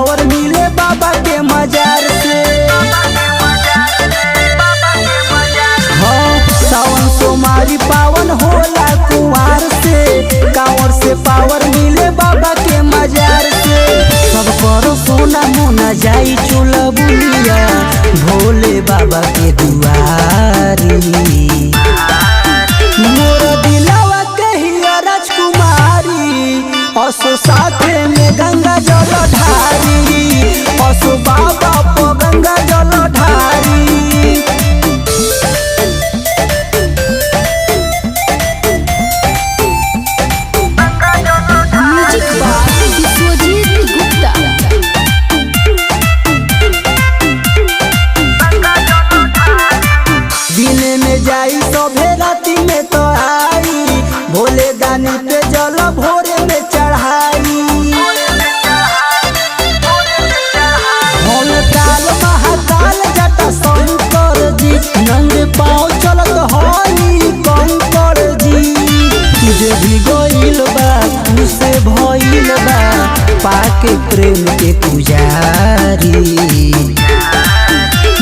Power मिले बाबा के मजार से। हाँ, सावन सोमारी पावन होला कुंवार से, कांवर से पावर मिले बाबा के मजार से। सब करो सोना मोना जाई चूल्हा बुलिया भोले बाबा के दुआरी। मोर दिलवा के हिया राजकुमारी, असो साथे में गंगा जल ढारी, असो बाबा को गंगा जल ढारी। दिने में जाई सभे राती में तो आई, भोले दानी पे जल भोरे में चढ़ाई। हम काल महाकाल जटा शंकर जी, नंगे पाँव चलत हई कंकर जी। जे भी गइल बा तुसे भइल बा, पाके प्रेम के पुजारी।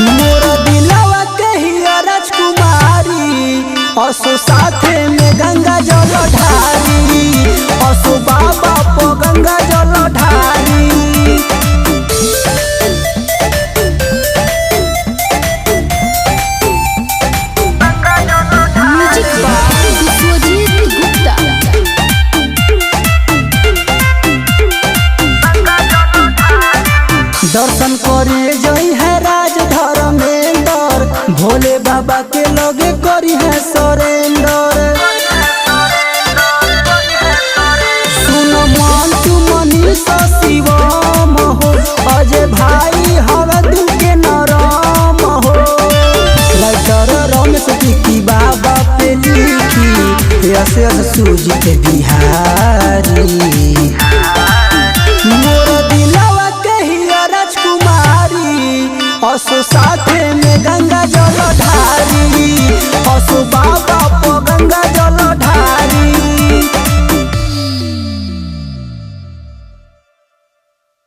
मोर दिलवा के हिया राजकुमारी, असो साथे में गंगा जल ढारी, असो बाबा को गंगा जल ढारी। दर्शन करे जई है राज धर्मेंद्र, भोले बाबा के लगे करी है सरेंडर। सुनो मन तू मनीष शिवम हो, अजय भाई हवे दिल के नरम हो। राइटर रमेश की बाबा पे लिखी ऐसे सूजित बिहारी। मोर दिलवा के हिया राजकुमारी, असो साथे में गंगा जल ढारी, असो